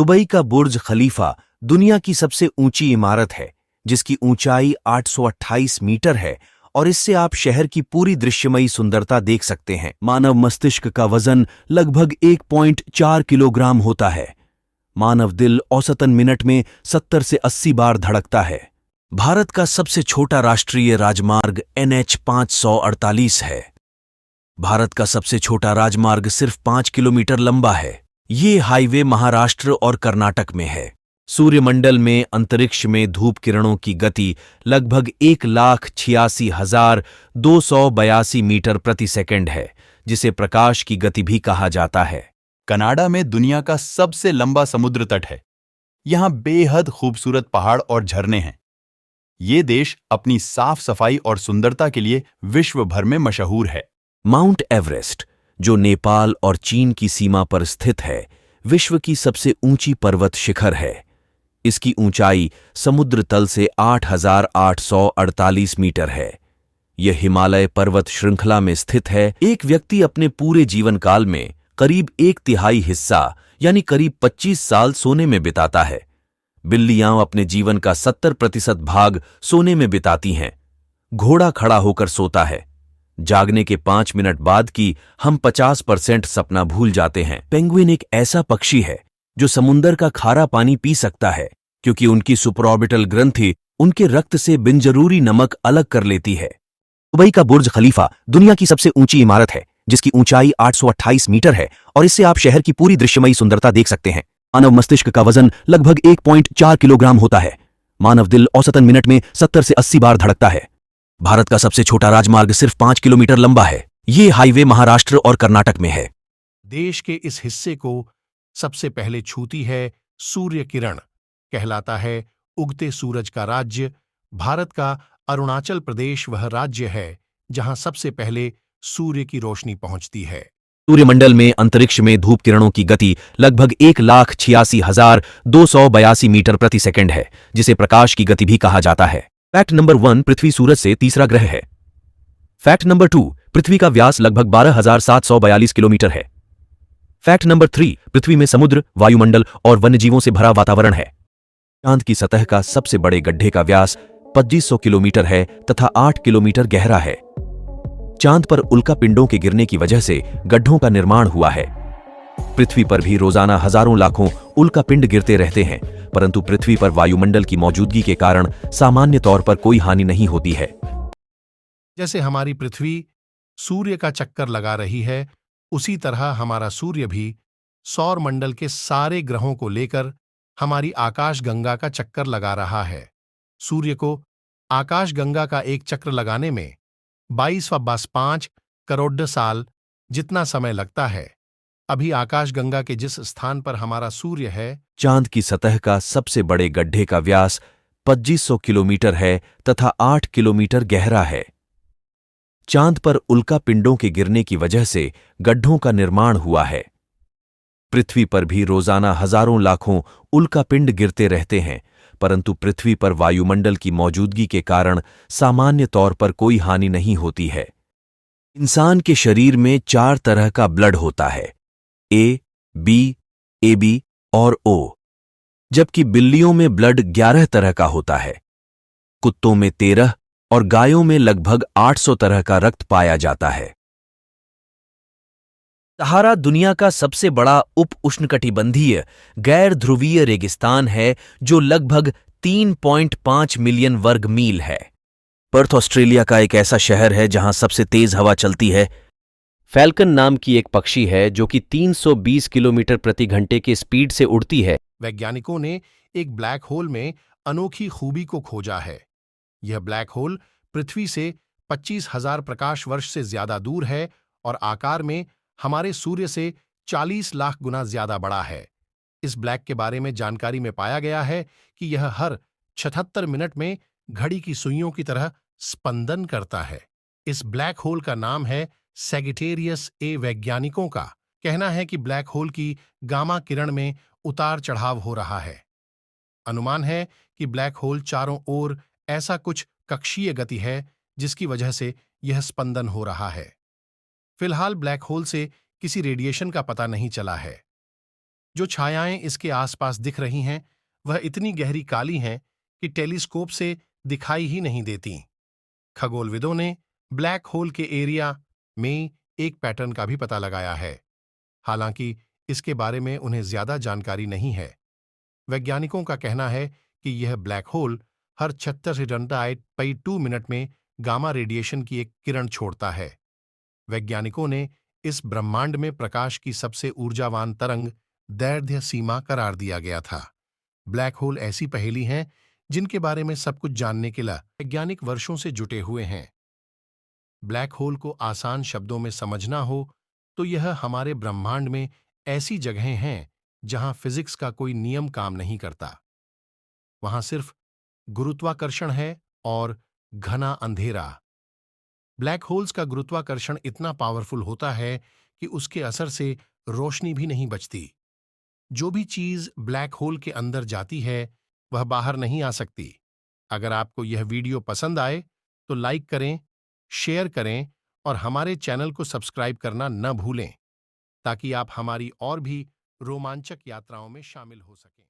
Dubai का बुर्ज खलीफा दुनिया की सबसे ऊंची इमारत है, जिसकी ऊंचाई 828 मीटर है और इससे आप शहर की पूरी दृश्यमयी सुंदरता देख सकते हैं। मानव मस्तिष्क का वजन लगभग 1.4 किलोग्राम होता है। मानव दिल औसतन मिनट में 70 से 80 बार धड़कता है। भारत का सबसे छोटा राष्ट्रीय राजमार्ग NH 548 है। भारत का सबसे छोटा राजमार्ग सिर्फ 5 किलोमीटर लंबा है। ये हाईवे महाराष्ट्र और कर्नाटक में है। सूर्यमंडल में अंतरिक्ष में धूप किरणों की गति लगभग 1,86,282 मीटर प्रति सेकंड है, जिसे प्रकाश की गति भी कहा जाता है। कनाडा में दुनिया का सबसे लंबा समुद्र तट है। यहां बेहद खूबसूरत पहाड़ और झरने हैं। ये देश अपनी साफ सफाई और सुंदरता के लिए विश्व भर में मशहूर है। माउंट एवरेस्ट, जो नेपाल और चीन की सीमा पर स्थित है, विश्व की सबसे ऊंची पर्वत शिखर है। इसकी ऊंचाई समुद्र तल से 8,848 मीटर है। यह हिमालय पर्वत श्रृंखला में स्थित है। एक व्यक्ति अपने पूरे जीवन काल में करीब 1/3 हिस्सा यानी करीब 25 साल सोने में बिताता है। बिल्लियां अपने जीवन का 70% भाग सोने में बिताती हैं। घोड़ा खड़ा होकर सोता है। जागने के 5 मिनट बाद की हम 50% सपना भूल जाते हैं। पेंगुइन एक ऐसा पक्षी है जो समुंदर का खारा पानी पी सकता है, क्योंकि उनकी सुपरऑर्बिटल ग्रंथि उनके रक्त से बिनजरूरी नमक अलग कर लेती है। दुबई का बुर्ज खलीफा दुनिया की सबसे ऊंची इमारत है, जिसकी ऊंचाई 828 मीटर है और इससे आप शहर की पूरी दृश्यमयी सुंदरता देख सकते हैं। मानव मस्तिष्क का वजन लगभग 1.4 किलोग्राम होता है। मानव दिल औसतन मिनट में 70 से 80 बार धड़कता है। भारत का सबसे छोटा राजमार्ग सिर्फ 5 किलोमीटर लंबा है। ये हाईवे महाराष्ट्र और कर्नाटक में है। देश के इस हिस्से को सबसे पहले छूती है सूर्य किरण, कहलाता है उगते सूरज का राज्य। भारत का अरुणाचल प्रदेश वह राज्य है जहां सबसे पहले सूर्य की रोशनी पहुंचती है। सूर्यमंडल में अंतरिक्ष में धूप किरणों की गति लगभग 1,86,282 मीटर प्रति सेकंड है, जिसे प्रकाश की गति भी कहा जाता है। फैक्ट नंबर 1, पृथ्वी सूरज से तीसरा ग्रह है। फैक्ट नंबर 2, पृथ्वी का व्यास लगभग 12,742 किलोमीटर है। फैक्ट नंबर 3, पृथ्वी में समुद्र, वायुमंडल और वन्यजीवों से भरा वातावरण है। चांद की सतह का सबसे बड़े गड्ढे का व्यास 2500 किलोमीटर है तथा 8 किलोमीटर गहरा है। चांद पर उल्का पिंडों के गिरने की वजह से गड्ढों का निर्माण हुआ है। पृथ्वी पर भी रोजाना हजारों लाखों उल्का पिंड गिरते रहते हैं, परंतु पृथ्वी पर वायुमंडल की मौजूदगी के कारण सामान्य तौर पर कोई हानि नहीं होती है। जैसे हमारी पृथ्वी सूर्य का चक्कर लगा रही है, उसी तरह हमारा सूर्य भी सौर मंडल के सारे ग्रहों को लेकर हमारी आकाशगंगा का चक्कर लगा रहा है। सूर्य को आकाशगंगा का एक चक्र लगाने में 22.5 करोड़ साल जितना समय लगता है। अभी आकाशगंगा के जिस स्थान पर हमारा सूर्य है, चांद की सतह का सबसे बड़े गड्ढे का व्यास 2500 किलोमीटर है तथा 8 किलोमीटर गहरा है। चांद पर उल्का पिंडों के गिरने की वजह से गड्ढों का निर्माण हुआ है। पृथ्वी पर भी रोजाना हजारों लाखों उल्का पिंड गिरते रहते हैं, परंतु पृथ्वी पर वायुमंडल की मौजूदगी के कारण सामान्य तौर पर कोई हानि नहीं होती है। इंसान के शरीर में 4 तरह का ब्लड होता है, A, B, AB और O, जबकि बिल्लियों में ब्लड 11 तरह का होता है। कुत्तों में 13 और गायों में लगभग 800 तरह का रक्त पाया जाता है। सहारा दुनिया का सबसे बड़ा उप उष्णकटिबंधीय गैर ध्रुवीय रेगिस्तान है, जो लगभग 3.5 मिलियन वर्ग मील है। पर्थ ऑस्ट्रेलिया का एक ऐसा शहर है जहां सबसे तेज हवा चलती है। फैल्कन नाम की एक पक्षी है जो कि 320 किलोमीटर प्रति घंटे की स्पीड से उड़ती है। वैज्ञानिकों ने एक ब्लैक होल में अनोखी खूबी को खोजा है। यह ब्लैक होल पृथ्वी से 25,000 प्रकाश वर्ष से ज्यादा दूर है और आकार में हमारे सूर्य से 40 लाख गुना ज्यादा बड़ा है। इस ब्लैक के बारे में जानकारी में पाया गया है कि यह हर 76 मिनट में घड़ी की सुइयों की तरह स्पंदन करता है। इस ब्लैक होल का नाम है सैजिटेरियस ए। वैज्ञानिकों का कहना है कि ब्लैक होल की गामा किरण में उतार चढ़ाव हो रहा है। अनुमान है कि ब्लैक होल चारों ओर ऐसा कुछ कक्षीय गति है जिसकी वजह से यह स्पंदन हो रहा है। फिलहाल ब्लैक होल से किसी रेडिएशन का पता नहीं चला है। जो छायाएं इसके आसपास दिख रही हैं वह इतनी गहरी काली हैं कि टेलीस्कोप से दिखाई ही नहीं देती। खगोलविदों ने ब्लैक होल के एरिया में एक पैटर्न का भी पता लगाया है, हालांकि इसके बारे में उन्हें ज्यादा जानकारी नहीं है। वैज्ञानिकों का कहना है कि यह ब्लैक होल हर 36.2 मिनट में गामा रेडिएशन की एक किरण छोड़ता है। वैज्ञानिकों ने इस ब्रह्मांड में प्रकाश की सबसे ऊर्जावान तरंग दैर्ध्य सीमा करार दिया गया था। ब्लैक होल ऐसी पहेली हैं जिनके बारे में सब कुछ जानने के लिए वैज्ञानिक वर्षों से जुटे हुए हैं। ब्लैक होल को आसान शब्दों में समझना हो तो यह हमारे ब्रह्मांड में ऐसी जगहें हैं जहां फिजिक्स का कोई नियम काम नहीं करता। वहां सिर्फ गुरुत्वाकर्षण है और घना अंधेरा। ब्लैक होल्स का गुरुत्वाकर्षण इतना पावरफुल होता है कि उसके असर से रोशनी भी नहीं बचती। जो भी चीज ब्लैक होल के अंदर जाती है वह बाहर नहीं आ सकती। अगर आपको यह वीडियो पसंद आए तो लाइक करें, शेयर करें और हमारे चैनल को सब्सक्राइब करना न भूलें ताकि आप हमारी और भी रोमांचक यात्राओं में शामिल हो सकें।